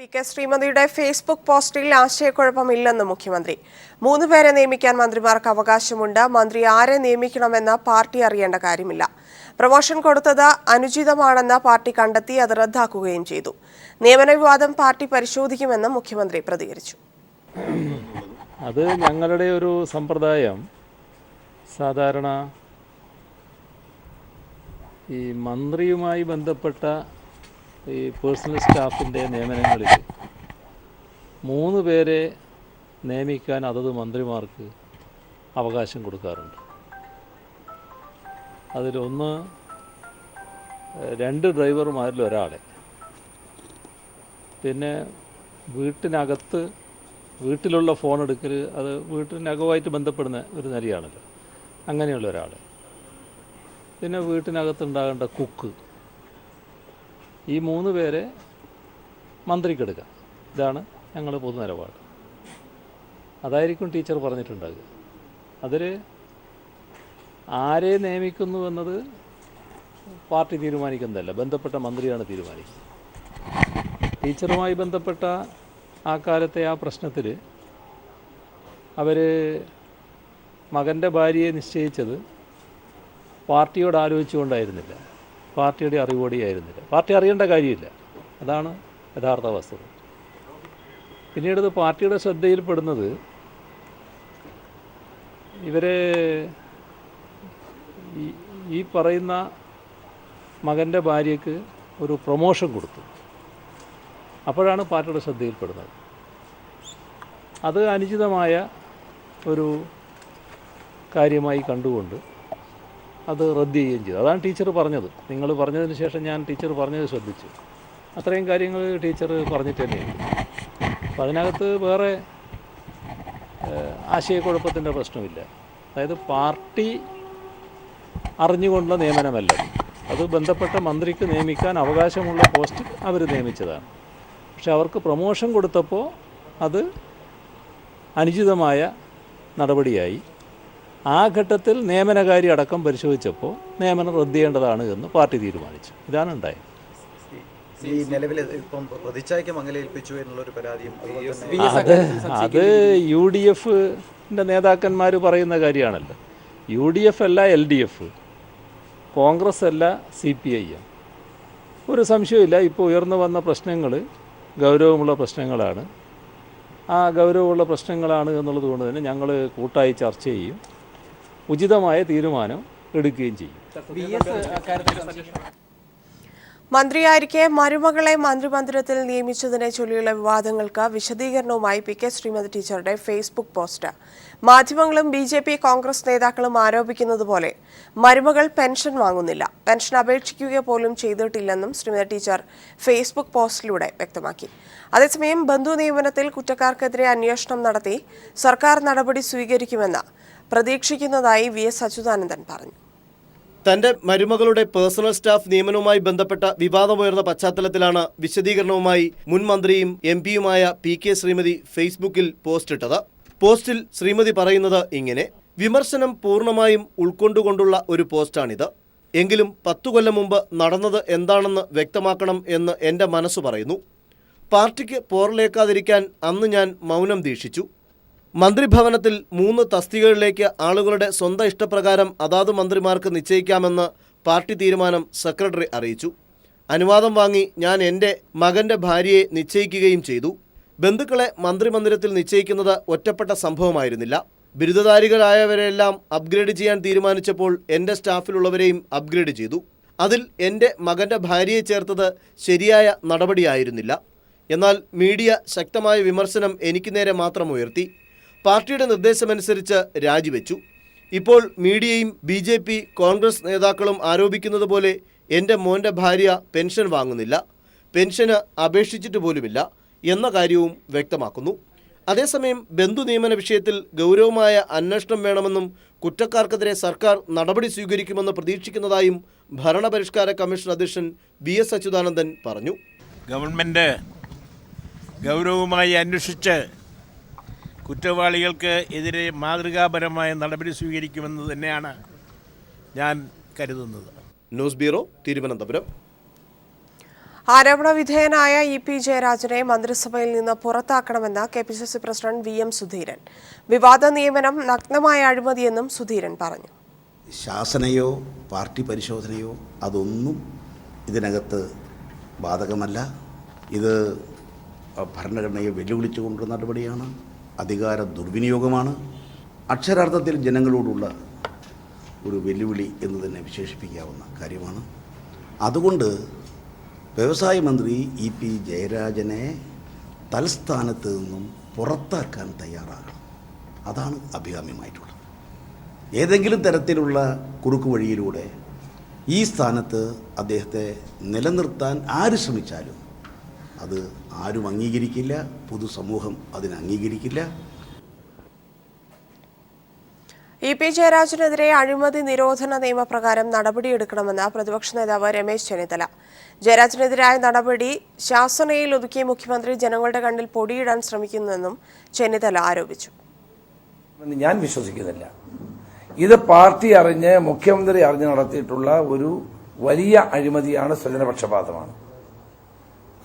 P K. ശ്രീമതിയുടെ Facebook പോസ്റ്റിൽ ആശയക്കുഴപ്പമില്ലെന്ന് മുഖ്യമന്ത്രി. 3 പേരെ നിയമിക്കാൻ മന്ത്രിമാർക്ക് അവകാശമുണ്ട്. മന്ത്രി ആരെ നിയമിക്കണമെന്ന് പാർട്ടി അറിയേണ്ട കാര്യമില്ല. പ്രമോഷൻ കൊടുത്തത് അനുചിതമാണെന്ന് പാർട്ടി കണ്ടെത്തി അത് റദ്ദാക്കുകയും ചെയ്തു. നിയമന വിവാദം പാർട്ടി പരിശോധിക്കുമെന്ന് മുഖ്യമന്ത്രി പ്രതികരിച്ചു. അത് ഞങ്ങളുടെ ഒരു സമ്പ്രദായം. സാധാരണ ഈ മന്ത്രിയുമായി ബന്ധപ്പെട്ട ഈ പേഴ്സണൽ സ്റ്റാഫിൻ്റെ നിയമനങ്ങളിൽ 3 പേരെ നിയമിക്കാൻ അതത് മന്ത്രിമാർക്ക് അവകാശം കൊടുക്കാറുണ്ട്. അതിലൊന്ന് 2 ഡ്രൈവർമാരിൽ ഒരാളെ, പിന്നെ വീട്ടിലുള്ള ഫോൺ എടുക്കൽ, അത് വീട്ടിനകവുമായിട്ട് ബന്ധപ്പെടുന്ന ഒരു നിലയാണല്ലോ, അങ്ങനെയുള്ള ഒരാൾ, പിന്നെ വീട്ടിനകത്തുണ്ടാകേണ്ട കുക്ക്, ഈ 3 പേരെ മന്ത്രിക്കെടുക്കാം. ഇതാണ് ഞങ്ങൾ പൊതു നിലപാട്. അതായിരിക്കും ടീച്ചർ പറഞ്ഞിട്ടുണ്ടാകുക. അതിൽ ആരെ നിയമിക്കുന്നു എന്നത് പാർട്ടി തീരുമാനിക്കുന്നതല്ല, ബന്ധപ്പെട്ട മന്ത്രിയാണ് തീരുമാനിക്കുന്നത്. ടീച്ചറുമായി ബന്ധപ്പെട്ട ആ കാലത്തെ ആ പ്രശ്നത്തിൽ അവർ മകൻ്റെ ഭാര്യയെ നിശ്ചയിച്ചത് പാർട്ടിയോട് ആലോചിച്ചുകൊണ്ടായിരുന്നില്ല, പാർട്ടിയുടെ അറിവോടെയായിരുന്നില്ല. പാർട്ടി അറിയേണ്ട കാര്യമില്ല, അതാണ് യഥാർത്ഥ വസ്തുത. പിന്നീട് പാർട്ടിയുടെ ശ്രദ്ധയിൽപ്പെടുന്നത് ഇവരെ ഈ പറയുന്ന മകൻ്റെ ഭാര്യയ്ക്ക് ഒരു പ്രൊമോഷൻ കൊടുത്തു. അപ്പോഴാണ് പാർട്ടിയുടെ ശ്രദ്ധയിൽപ്പെടുന്നത്. അത് അനുചിതമായ ഒരു കാര്യമായി കണ്ടുകൊണ്ട് അത് റദ്ദ് ചെയ്യുകയും ചെയ്തു. അതാണ് ടീച്ചർ പറഞ്ഞത്. നിങ്ങൾ പറഞ്ഞതിന് ശേഷം ഞാൻ ടീച്ചർ പറഞ്ഞത് ശ്രദ്ധിച്ചു. അത്രയും കാര്യങ്ങൾ ടീച്ചർ പറഞ്ഞിട്ട് തന്നെയാണ്. അപ്പോൾ അതിനകത്ത് വേറെ ആശയക്കുഴപ്പത്തിൻ്റെ പ്രശ്നമില്ല. അതായത് പാർട്ടി അറിഞ്ഞുകൊണ്ടുള്ള നിയമനമല്ല, അത് ബന്ധപ്പെട്ട മന്ത്രിക്ക് നിയമിക്കാൻ അവകാശമുള്ള പോസ്റ്റ് അവർ നിയമിച്ചതാണ്. പക്ഷെ അവർക്ക് പ്രൊമോഷൻ കൊടുത്തപ്പോൾ അത് അനുചിതമായ നടപടിയായി. ആ ഘട്ടത്തിൽ നിയമനകാരി അടക്കം പരിശോധിച്ചപ്പോൾ നിയമനം റദ്ദ് ചെയ്യേണ്ടതാണ് എന്ന് പാർട്ടി തീരുമാനിച്ചു. ഇതാണ് ഉണ്ടായത്. അത് UDFിൻ്റെ നേതാക്കന്മാർ പറയുന്ന കാര്യമാണല്ലോ. UDF അല്ല LDF, കോൺഗ്രസ് അല്ല CPIM. ഒരു സംശയമില്ല, ഇപ്പോൾ ഉയർന്നു വന്ന പ്രശ്നങ്ങൾ ഗൗരവമുള്ള പ്രശ്നങ്ങളാണ്. ആ ഗൗരവമുള്ള പ്രശ്നങ്ങളാണ് എന്നുള്ളത് കൊണ്ട് തന്നെ ഞങ്ങൾ കൂട്ടായി ചർച്ച ചെയ്യും, ഉചിതമായ തീരുമാനം എടുക്കുകയും ചെയ്യും. മന്ത്രിയായിരിക്കെ മരുമകളെ മന്ത്രിമന്ദിരത്തിൽ നിയമിച്ചതിനെ ചൊല്ലിയുള്ള വിവാദങ്ങൾക്ക് വിശദീകരണവുമായി പി.കെ. ശ്രീമതി ടീച്ചറുടെ ഫേസ്ബുക്ക് പോസ്റ്റ്. മാധ്യമങ്ങളും BJP കോൺഗ്രസ് നേതാക്കളും ആരോപിക്കുന്നത് പോലെ മരുമകൾ പെൻഷൻ വാങ്ങുന്നില്ല, പെൻഷൻ അപേക്ഷിക്കുക പോലും ചെയ്തിട്ടില്ലെന്നും ശ്രീമതി ടീച്ചർ ഫേസ്ബുക്ക് പോസ്റ്റിലൂടെ വ്യക്തമാക്കി. അതേസമയം ബന്ധു നിയമനത്തിൽ കുറ്റക്കാർക്കെതിരെ അന്വേഷണം നടത്തി സർക്കാർ നടപടി സ്വീകരിക്കുമെന്ന് പ്രതീക്ഷിക്കുന്നതായി VS അച്യുതാനന്ദൻ പറഞ്ഞു. തന്റെ മരുമകളുടെ പേഴ്സണൽ സ്റ്റാഫ് നിയമനവുമായി ബന്ധപ്പെട്ട വിവാദമുയർന്ന പശ്ചാത്തലത്തിലാണ് വിശദീകരണവുമായി മുൻ മന്ത്രിയും MP-യുമായ പി.കെ. ശ്രീമതി ഫേസ്ബുക്കിൽ പോസ്റ്റിട്ടത്. പോസ്റ്റിൽ ശ്രീമതി പറയുന്നത് ഇങ്ങനെ: വിമർശനം പൂർണ്ണമായും ഉൾക്കൊണ്ടുകൊണ്ടുള്ള ഒരു പോസ്റ്റാണിത്. എങ്കിലും 10 കൊല്ലം മുമ്പ് നടന്നത് എന്താണെന്ന് വ്യക്തമാക്കണം എന്ന് എൻ്റെ മനസ്സ് പറയുന്നു. പാർട്ടിക്ക് പോറലേക്കാതിരിക്കാൻ അന്ന് ഞാൻ മൗനം ദീക്ഷിച്ചു. മന്ത്രിഭവനത്തിൽ 3 തസ്തികകളിലേക്ക് ആളുകളുടെ സ്വന്തം ഇഷ്ടപ്രകാരം അതാത് മന്ത്രിമാർക്ക് നിശ്ചയിക്കാമെന്ന് പാർട്ടി തീരുമാനം സെക്രട്ടറി അറിയിച്ചു. അനുവാദം വാങ്ങി ഞാൻ എൻ്റെ മകൻ്റെ ഭാര്യയെ നിശ്ചയിക്കുകയും ചെയ്തു. ബന്ധുക്കളെ മന്ത്രിമന്ദിരത്തിൽ നിശ്ചയിക്കുന്നത് ഒറ്റപ്പെട്ട സംഭവമായിരുന്നില്ല. ബിരുദധാരികളായവരെല്ലാം അപ്ഗ്രേഡ് ചെയ്യാൻ തീരുമാനിച്ചപ്പോൾ എൻ്റെ സ്റ്റാഫിലുള്ളവരെയും അപ്ഗ്രേഡ് ചെയ്തു. അതിൽ എൻ്റെ മകൻ്റെ ഭാര്യയെ ചേർത്തത് ശരിയായ നടപടിയായിരുന്നില്ല. എന്നാൽ മീഡിയ ശക്തമായ വിമർശനം എനിക്ക് നേരെ മാത്രം ഉയർത്തി. പാർട്ടിയുടെ നിർദ്ദേശമനുസരിച്ച് രാജിവെച്ചു. ഇപ്പോൾ മീഡിയയും BJP കോൺഗ്രസ് നേതാക്കളും ആരോപിക്കുന്നത് പോലെ എൻ്റെ മോൻ്റെ ഭാര്യ പെൻഷൻ വാങ്ങുന്നില്ല, പെൻഷന് അപേക്ഷിച്ചിട്ട് പോലുമില്ല എന്ന കാര്യവും വ്യക്തമാക്കുന്നു. അതേസമയം ബന്ധു നിയമന വിഷയത്തിൽ ഗൗരവമായ അന്വേഷണം വേണമെന്നും കുറ്റക്കാർക്കെതിരെ സർക്കാർ നടപടി സ്വീകരിക്കുമെന്ന് പ്രതീക്ഷിക്കുന്നതായും ഭരണപരിഷ്കാര കമ്മീഷൻ അധ്യക്ഷൻ VS അച്യുതാനന്ദൻ പറഞ്ഞു. ഗവൺമെൻറ് ഗൗരവമായി അന്വേഷിച്ച് കുറ്റവാളികൾക്ക് എതിരെ മാതൃകാപരമായ നടപടി സ്വീകരിക്കുമെന്ന് തന്നെയാണ് ഞാൻ കരുതുന്നത്. News bureau, Thiruvananthapuram. ആരോപണ വിധേയനായ ഇ പി ജയരാജനെ മന്ത്രിസഭയിൽ നിന്ന് പുറത്താക്കണമെന്ന് KPCC president V M Sudheeran. വിവാദ നിയമനം നഗ്നമായ അഴിമതിയെന്നും സുധീരൻ പറഞ്ഞു. ശാസനയോ പാർട്ടി പരിശോധനയോ അതൊന്നും ഇതിനകത്ത് ബാധകമല്ല. ഇത് ഭരണഘടനയെ വെല്ലുവിളിച്ചുകൊണ്ടുള്ള നടപടിയാണ്, അധികാര ദുർവിനിയോഗമാണ്, അക്ഷരാർത്ഥത്തിൽ ജനങ്ങളോടുള്ള ഒരു വെല്ലുവിളി എന്ന് തന്നെ വിശേഷിപ്പിക്കാവുന്ന കാര്യമാണ്. അതുകൊണ്ട് വ്യവസായ മന്ത്രി ഇ പി ജയരാജനെ തൽസ്ഥാനത്ത് നിന്നും പുറത്താക്കാൻ തയ്യാറാകണം. അതാണ് അഭികാമ്യമായിട്ടുള്ളത്. ഏതെങ്കിലും തരത്തിലുള്ള കുറുക്കു വഴിയിലൂടെ ഈ സ്ഥാനത്ത് അദ്ദേഹത്തെ നിലനിർത്താൻ ആര് ശ്രമിച്ചാലും അത് ആരും അംഗീകരിക്കില്ല, പൊതുസമൂഹം അതിനെ അംഗീകരിക്കില്ല. ഇ പി ജയരാജനെതിരെ അഴിമതി നിരോധന നിയമപ്രകാരം നടപടിയെടുക്കണമെന്ന് പ്രതിപക്ഷ നേതാവ് രമേശ് ചെന്നിത്തല. ജയരാജനെതിരായ നടപടി ശാസനയിൽ ഒതുക്കിയ മുഖ്യമന്ത്രി ജനങ്ങളുടെ കണ്ണിൽ പൊടിയിടാൻ ശ്രമിക്കുന്നെന്നും ചെന്നിത്തല ആരോപിച്ചു. ഞാൻ വിശ്വസിക്കുന്നില്ല. ഇത് പാർട്ടി അറിഞ്ഞ് മുഖ്യമന്ത്രി അറിഞ്ഞ് നടത്തിയിട്ടുള്ള ഒരു വലിയ അഴിമതിയാണ്, സ്വജനപക്ഷപാതമാണ്.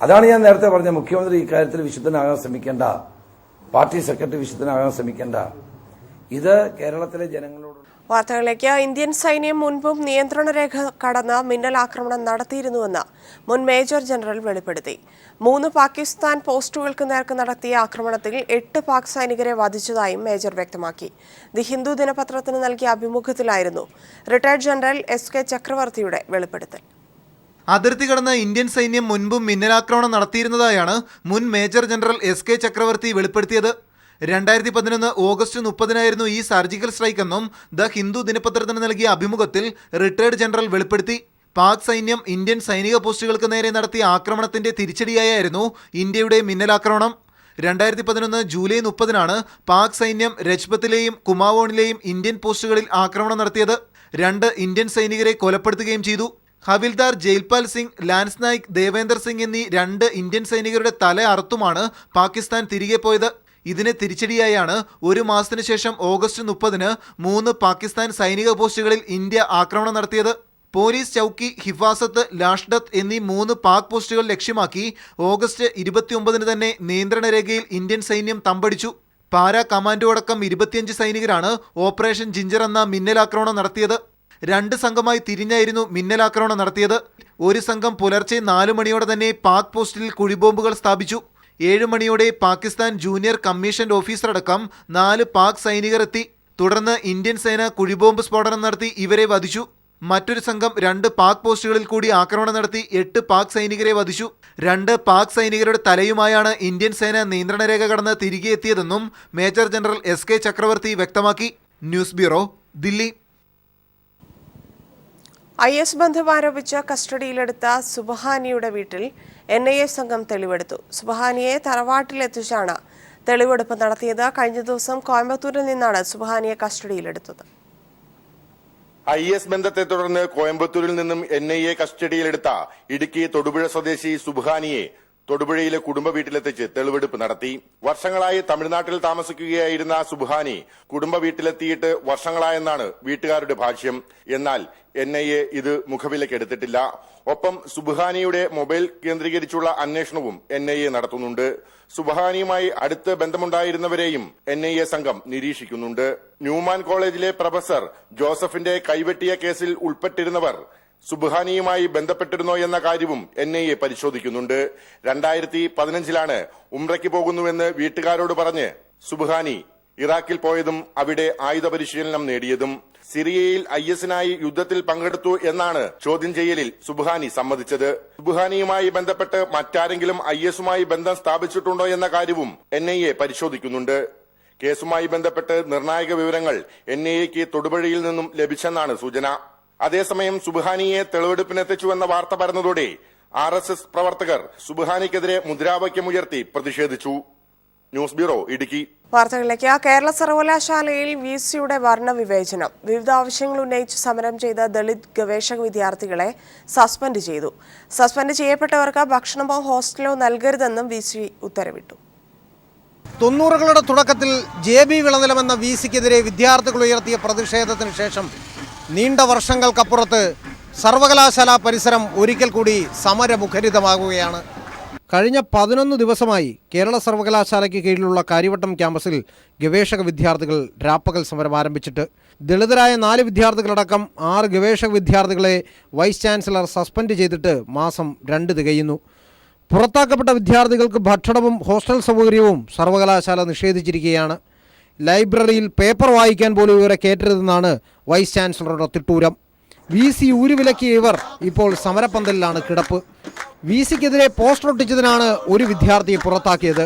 അതാണ് ഞാൻ നേരത്തെ പറഞ്ഞ മുഖ്യമന്ത്രി ഇക്കാര്യത്തിൽ വിശുദ്ധനാകാൻ ശ്രമിക്കേണ്ട, പാർട്ടി സെക്രട്ടറി വിശുദ്ധനാകാൻ ശ്രമിക്കേണ്ട. ഇത് കേരളത്തിലെ ജനങ്ങളോട്. വാർത്തകളിലേക്ക്. ഇന്ത്യൻ സൈന്യം മുൻപും നിയന്ത്രണ രേഖ കടന്ന് മിന്നലാക്രമണം നടത്തിയിരുന്നുവെന്ന് മുൻ മേജർ ജനറൽ വെളിപ്പെടുത്തി. 3 പാകിസ്ഥാൻ പോസ്റ്റുകൾക്ക് നേർക്ക് നടത്തിയ ആക്രമണത്തിൽ 8 പാക് സൈനികരെ വധിച്ചതായും മേജർ വ്യക്തമാക്കി. ദി ഹിന്ദു ദിനപത്രത്തിന് നൽകിയ അഭിമുഖത്തിലായിരുന്നു റിട്ടയർഡ് ജനറൽ SK ചക്രവർത്തിയുടെ വെളിപ്പെടുത്തൽ. അതിർത്തി കടന്ന് ഇന്ത്യൻ സൈന്യം മുൻപും മിന്നലാക്രമണം നടത്തിയിരുന്നതായാണ് മുൻ മേജർ ജനറൽ SK ചക്രവർത്തി വെളിപ്പെടുത്തിയത്. 2011 ഓഗസ്റ്റ് 30 ഈ സർജിക്കൽ സ്ട്രൈക്ക് എന്നും ദ ഹിന്ദു ദിനപത്രത്തിന് നൽകിയ അഭിമുഖത്തിൽ റിട്ടയർഡ് ജനറൽ വെളിപ്പെടുത്തി. പാക് സൈന്യം ഇന്ത്യൻ സൈനിക പോസ്റ്റുകൾക്ക് നേരെ നടത്തിയ ആക്രമണത്തിന്റെ തിരിച്ചടിയായിരുന്നു ഇന്ത്യയുടെ മിന്നലാക്രമണം. 2011 ജൂലൈ 30 പാക് സൈന്യം രജ്പത്തിലെയും കുമാവോണിലെയും ഇന്ത്യൻ പോസ്റ്റുകളിൽ ആക്രമണം നടത്തിയത്. 2 ഇന്ത്യൻ സൈനികരെ കൊലപ്പെടുത്തുകയും ചെയ്തു. ഹവിൽദാർ ജയ്പാൽ സിംഗ്, ലാൻസ് നായിക് ദേവേന്ദർ സിംഗ് എന്നീ 2 ഇന്ത്യൻ സൈനികരുടെ തല അറുത്തുമാണ് പാകിസ്ഥാൻ തിരികെ പോയത്. ഇതിന് തിരിച്ചടിയായാണ് 1 മാസത്തിനു ശേഷം ഓഗസ്റ്റ് 30 3 പാകിസ്ഥാൻ സൈനിക പോസ്റ്റുകളിൽ ഇന്ത്യ ആക്രമണം നടത്തിയത്. പോലീസ് ചൌക്കി, ഹിഫാസത്ത്, ലാഷ്ഡത്ത് എന്നീ 3 പാക് പോസ്റ്റുകൾ ലക്ഷ്യമാക്കി ഓഗസ്റ്റ് 29 തന്നെ നിയന്ത്രണ രേഖയിൽ ഇന്ത്യൻ സൈന്യം തമ്പടിച്ചു. പാരാ കമാൻഡോ അടക്കം 25 സൈനികരാണ് ഓപ്പറേഷൻ ജിഞ്ചർ എന്ന മിന്നലാക്രമണം നടത്തിയത്. 2 സംഘമായി തിരിഞ്ഞായിരുന്നു മിന്നലാക്രമണം നടത്തിയത്. ഒരു സംഘം പുലർച്ചെ 4 മണിയോടെ തന്നെ പാക് പോസ്റ്റിൽ കുഴിബോംബുകൾ സ്ഥാപിച്ചു. 7 മണിയോടെ പാകിസ്ഥാൻ ജൂനിയർ കമ്മീഷൻഡ് ഓഫീസർ അടക്കം 4 പാക് സൈനികർ എത്തി. തുടർന്ന് ഇന്ത്യൻ സേന കുഴിബോംബ് സ്ഫോടനം നടത്തി ഇവരെ വധിച്ചു. മറ്റൊരു സംഘം 2 പാക് പോസ്റ്റുകളിൽ കൂടി ആക്രമണം നടത്തി 8 പാക് സൈനികരെ വധിച്ചു. 2 പാക് സൈനികരുടെ തലയുമായാണ് ഇന്ത്യൻ സേന നിയന്ത്രണരേഖ കടന്ന് തിരികെ എത്തിയതെന്നും മേജർ ജനറൽ SK ചക്രവർത്തി വ്യക്തമാക്കി. News bureau, Delhi. IS ബന്ധം ആരോപിച്ച് കസ്റ്റഡിയിലെടുത്ത സുബ്ഹാനിയുടെ വീട്ടിൽ NIA സംഘം തെളിവെടുത്തു. സുബ്ഹാനിയെ തറവാട്ടിലെത്തിച്ചാണ് തെളിവെടുപ്പ് നടത്തിയത്. കഴിഞ്ഞ ദിവസം കോയമ്പത്തൂരിൽ നിന്നാണ് സുബ്ഹാനിയെ കസ്റ്റഡിയിലെടുത്തത്. IS ബന്ധത്തെ തുടർന്ന് കോയമ്പത്തൂരിൽ നിന്നും NIA കസ്റ്റഡിയിലെടുത്ത ഇടുക്കി തൊടുപുഴ സ്വദേശി സുബ്ഹാനിയെ തൊടുപുഴയിലെ കുടുംബ വീട്ടിലെത്തിച്ച് തെളിവെടുപ്പ് നടത്തി. വർഷങ്ങളായി തമിഴ്നാട്ടിൽ താമസിക്കുകയായിരുന്ന സുബ്ഹാനി കുടുംബ വീട്ടിലെത്തിയിട്ട് വർഷങ്ങളായെന്നാണ് വീട്ടുകാരുടെ ഭാഷ്യം. എന്നാൽ NIA ഇത് മുഖവിലക്കെടുത്തിട്ടില്ല. ഒപ്പം സുബ്ഹാനിയുടെ മൊബൈൽ കേന്ദ്രീകരിച്ചുള്ള അന്വേഷണവും NIA നടത്തുന്നുണ്ട്. സുബ്ഹാനിയുമായി അടുത്ത് ബന്ധമുണ്ടായിരുന്നവരെയും NIA സംഘം നിരീക്ഷിക്കുന്നുണ്ട്. ന്യൂമാൻ കോളേജിലെ പ്രൊഫസർ ജോസഫിന്റെ കൈവെട്ടിയ കേസിൽ ഉൾപ്പെട്ടിരുന്നവർ സുബ്ഹാനിയുമായി ബന്ധപ്പെട്ടിരുന്നോ എന്ന കാര്യവും NIA പരിശോധിക്കുന്നുണ്ട്. 2015 ഉംറയ്ക്ക് പോകുന്നുവെന്ന് വീട്ടുകാരോട് പറഞ്ഞ് സുബ്ഹാനി ഇറാഖിൽ പോയതും അവിടെ ആയുധ പരിശീലനം നേടിയതും. സിറിയയിൽ IS-നായി യുദ്ധത്തിൽ പങ്കെടുത്തു എന്നാണ് ചോദ്യം ചെയ്യലിൽ സുബ്ഹാനി സമ്മതിച്ചത്. സുബ്ഹാനിയുമായി ബന്ധപ്പെട്ട് മറ്റാരെങ്കിലും IS-മായി ബന്ധം സ്ഥാപിച്ചിട്ടുണ്ടോ എന്ന കാര്യവും NIA പരിശോധിക്കുന്നുണ്ട്. കേസുമായി ബന്ധപ്പെട്ട് നിർണായക വിവരങ്ങൾ NIAക്ക് തൊടുപുഴയിൽ നിന്നും ലഭിച്ചെന്നാണ് സൂചന. അതേസമയം സുബ്ഹാനിയെ തെളിവെടുപ്പിനെത്തിച്ചുവെന്ന വാർത്ത പരന്നതോടെ RSS പ്രവർത്തകർ സുബ്ഹാനിക്കെതിരെ മുദ്രാവാക്യമുയർത്തി പ്രതിഷേധിച്ചു. News bureau, Idukki. വാർത്തകളിലേക്ക്. കേരള സർവകലാശാലയിൽ VC-യുടെ വർണ്ണവിവേചനം. വിവിധ ആവശ്യങ്ങൾ ഉന്നയിച്ച് സമരം ചെയ്ത ദളിത് ഗവേഷക വിദ്യാർത്ഥികളെ സസ്പെൻഡ് ചെയ്തു. സസ്പെൻഡ് ചെയ്യപ്പെട്ടവർക്ക് ഭക്ഷണമോ ഹോസ്റ്റലോ നൽകരുതെന്നും VC ഉത്തരവിട്ടു. 90കളുടെ തുടക്കത്തിൽ JB വിളനിലമെന്ന VC-ക്കെതിരെ വിദ്യാർത്ഥികൾ ഉയർത്തിയ പ്രതിഷേധത്തിന് ശേഷം നീണ്ട വർഷങ്ങൾക്കപ്പുറത്ത് സർവകലാശാല പരിസരം ഒരിക്കൽ കൂടി സമരമുഖരിതമാകുകയാണ്. കഴിഞ്ഞ 11 ദിവസമായി കേരള സർവകലാശാലയ്ക്ക് കീഴിലുള്ള കാര്യവട്ടം ക്യാമ്പസിൽ ഗവേഷക വിദ്യാർത്ഥികൾ രാപ്പകൽ സമരം ആരംഭിച്ചിട്ട് ദളിതരായ 4 വിദ്യാർത്ഥികളടക്കം 6 ഗവേഷക വിദ്യാർത്ഥികളെ വൈസ് ചാൻസലർ സസ്പെൻഡ് ചെയ്തിട്ട് മാസം 2 തികയുന്നു. പുറത്താക്കപ്പെട്ട വിദ്യാർത്ഥികൾക്ക് ഭക്ഷണവും ഹോസ്റ്റൽ സൗകര്യവും സർവകലാശാല നിഷേധിച്ചിരിക്കുകയാണ്. ലൈബ്രറിയിൽ പേപ്പർ വായിക്കാൻ പോലും ഇവരെ കയറ്റരുതെന്നാണ് വൈസ് ചാൻസലറുടെ തിട്ടൂരം. VC ഊരുവിലക്കിയ ഇവർ ഇപ്പോൾ സമരപ്പന്തലിലാണ് കിടപ്പ്. VCക്കെതിരെ പോസ്റ്റർ ഒട്ടിച്ചതിനാണ് ഒരു വിദ്യാർത്ഥിയെ പുറത്താക്കിയത്.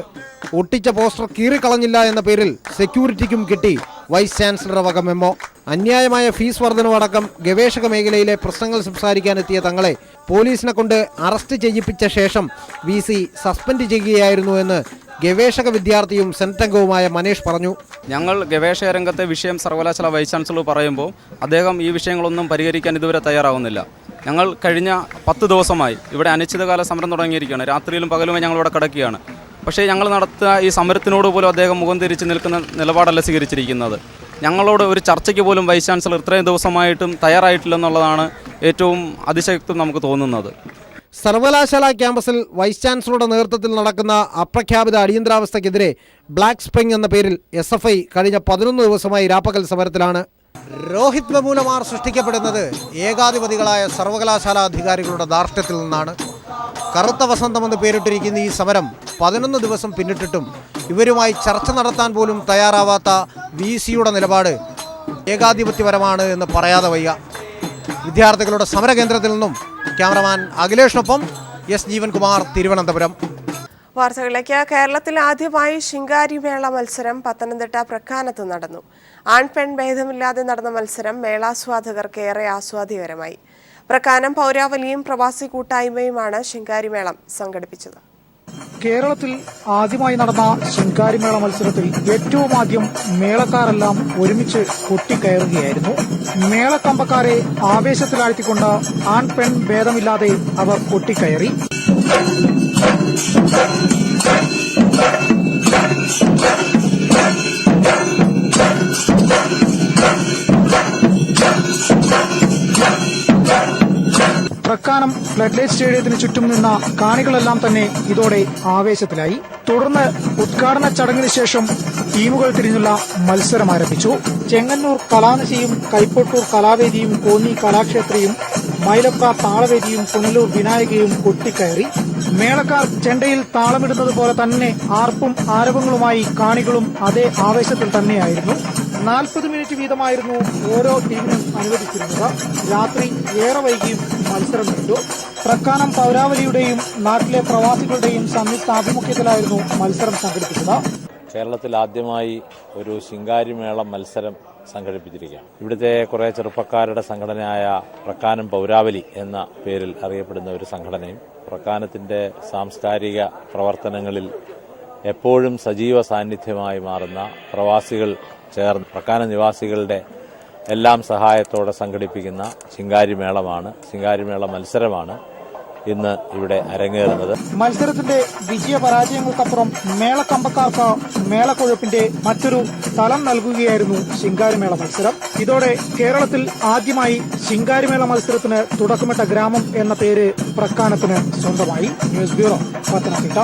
ഒട്ടിച്ച പോസ്റ്റർ കീറിക്കളഞ്ഞില്ല എന്ന പേരിൽ സെക്യൂരിറ്റിക്കും കിട്ടി വൈസ് ചാൻസലറുടെ വക മെമ്മോ. അന്യായമായ ഫീസ് വർധനവടക്കം ഗവേഷക മേഖലയിലെ പ്രശ്നങ്ങൾ സംസാരിക്കാനെത്തിയ തങ്ങളെ പോലീസിനെ കൊണ്ട് അറസ്റ്റ് ചെയ്യിപ്പിച്ച ശേഷം VC സസ്പെൻഡ് ചെയ്യുകയായിരുന്നു എന്ന് ഗവേഷക വിദ്യാർത്ഥിയും സെനറ്റ് അംഗവുമായ മനേഷ് പറഞ്ഞു. ഞങ്ങൾ ഗവേഷക രംഗത്തെ വിഷയം സർവകലാശാല വൈസ് ചാൻസലർ പറയുമ്പോൾ അദ്ദേഹം ഈ വിഷയങ്ങളൊന്നും പരിഹരിക്കാൻ ഇതുവരെ തയ്യാറാവുന്നില്ല. ഞങ്ങൾ കഴിഞ്ഞ 10 ദിവസമായി ഇവിടെ അനിശ്ചിതകാല സമരം തുടങ്ങിയിരിക്കുകയാണ്. രാത്രിയിലും പകലുമായി ഞങ്ങളിവിടെ കിടക്കുകയാണ്. പക്ഷേ ഞങ്ങൾ നടത്തുക ഈ സമരത്തിനോട് പോലും അദ്ദേഹം മുഖം തിരിച്ച് നിൽക്കുന്ന നിലപാടല്ല സ്വീകരിച്ചിരിക്കുന്നത്. ഞങ്ങളോട് ഒരു ചർച്ചയ്ക്ക് പോലും വൈസ് ചാൻസലർ ഇത്രയും ദിവസമായിട്ടും തയ്യാറായിട്ടില്ലെന്നുള്ളതാണ് ഏറ്റവും അതിശക്തം നമുക്ക് തോന്നുന്നത്. സർവകലാശാല ക്യാമ്പസിൽ വൈസ് ചാൻസലറുടെ നേതൃത്വത്തിൽ നടക്കുന്ന അപ്രഖ്യാപിത അടിയന്തരാവസ്ഥയ്ക്കെതിരെ ബ്ലാക്ക് സ്പ്രിംഗ് എന്ന പേരിൽ SFI കഴിഞ്ഞ 11 ദിവസമായി രാപ്പകൽ സമരത്തിലാണ്. രോഹിത് വെമുലമാർ സൃഷ്ടിക്കപ്പെടുന്നത് ഏകാധിപതികളായ സർവകലാശാല അധികാരികളുടെ ധാർഷ്ട്യത്തിൽ നിന്നാണ്. കറുത്ത വസന്തമെന്ന് പേരിട്ടിരിക്കുന്ന ഈ സമരം 11 ദിവസം പിന്നിട്ടിട്ടും ഇവരുമായി ചർച്ച നടത്താൻ പോലും തയ്യാറാവാത്ത VCയുടെ നിലപാട് ഏകാധിപത്യപരമാണ് എന്ന് പറയാതെ വയ്യ. വിദ്യാർത്ഥികളുടെ സമരകേന്ദ്രത്തിൽ നിന്നും ക്യാമറമാൻ അഖിലേഷിനൊപ്പം S. ജീവൻകുമാർ, തിരുവനന്തപുരം. വാർത്തകളിലേക്ക്. കേരളത്തിൽ ആദ്യമായി ശിങ്കാരിമേള മത്സരം പത്തനംതിട്ട പ്രക്കാനത്ത് നടന്നു. ആൺപെൺ ഭേദമില്ലാതെ നടന്ന മത്സരം മേളാസ്വാദകർക്ക് ഏറെ ആസ്വാദ്യകരമായി. പ്രക്കാനം പൗരാവലിയും പ്രവാസി കൂട്ടായ്മയുമാണ് ശിങ്കാരിമേളം സംഘടിപ്പിച്ചത്. കേരളത്തിൽ ആദ്യമായി നടന്ന ശിങ്കാരിമേള മത്സരത്തിൽ ഏറ്റവും ആദ്യം മേളക്കാരെല്ലാം ഒരുമിച്ച് കൊട്ടിക്കയറുകയായിരുന്നു. മേളക്കമ്പക്കാരെ ആവേശത്തിലാഴ്ത്തിക്കൊണ്ട് ആൺ പെൺ ഭേദമില്ലാതെ അവർ കൊട്ടിക്കയറി. പ്രക്കാനം ഫ്ലഡ് ലൈറ്റ് സ്റ്റേഡിയത്തിന് ചുറ്റും നിന്ന കാണികളെല്ലാം തന്നെ ഇതോടെ ആവേശത്തിലായി. തുടർന്ന് ഉദ്ഘാടന ചടങ്ങിന് ശേഷം ടീമുകൾ തിരിഞ്ഞുള്ള മത്സരം ആരംഭിച്ചു. ചെങ്ങന്നൂർ കലാനിശയും കൈപ്പൊട്ടൂർ കലാവേദിയും കോന്നി കലാക്ഷേത്രയും മൈലപ്ര താളവേദിയും പുനലൂർ വിനായകയും കൊട്ടിക്കയറി. മേളക്കാർ ചെണ്ടയിൽ താളമിടുന്നത് പോലെ തന്നെ ആർപ്പും ആരവങ്ങളുമായി കാണികളും അതേ ആവേശത്തിൽ തന്നെയായിരുന്നു. 40 മിനിറ്റ് വീതമായിരുന്നു ഓരോ ടീമിനും അനുവദിച്ചിരുന്നത്. രാത്രി ഏറെ വൈകിയും മത്സരം നീണ്ടു. പ്രക്കാനം പൗരാവലിയുടെയും നാട്ടിലെ പ്രവാസികളുടെയും സംയുക്താഭിമുഖ്യത്തിലായിരുന്നു മത്സരം സംഘടിപ്പിച്ചത്. കേരളത്തിൽ ആദ്യമായി ഒരു ശിങ്കാരിമേള മത്സരം സംഘടിപ്പിച്ചിരിക്കുകയാണ്. ഇവിടുത്തെ കുറേ ചെറുപ്പക്കാരുടെ സംഘടനയായ പ്രക്കാനം പൗരാവലി എന്ന പേരിൽ അറിയപ്പെടുന്ന ഒരു സംഘടനയും പ്രക്കാനത്തിന്റെ സാംസ്കാരിക പ്രവർത്തനങ്ങളിൽ എപ്പോഴും സജീവ സാന്നിധ്യമായി മാറുന്ന പ്രവാസികൾ ചേർന്ന് പ്രക്കാന നിവാസികളുടെ എല്ലാം സഹായത്തോടെ സംഘടിപ്പിക്കുന്ന ശിങ്കാരിമേള മത്സരമാണ് ഇന്ന് ഇവിടെ അരങ്ങേറുന്നത്. മത്സരത്തിന്റെ വിജയപരാജയങ്ങൾക്കപ്പുറം മേളക്കമ്പക്കാർക്ക് മേളക്കൊഴുപ്പിന്റെ മറ്റൊരു തലം നൽകുകയായിരുന്നു ശിങ്കാരിമേള മത്സരം. ഇതോടെ കേരളത്തിൽ ആദ്യമായി ശിങ്കാരിമേള മത്സരത്തിന് തുടക്കമിട്ട ഗ്രാമം എന്ന പേര് പ്രക്കാനത്തിന് സ്വന്തമായി. News bureau, Pathanamthitta.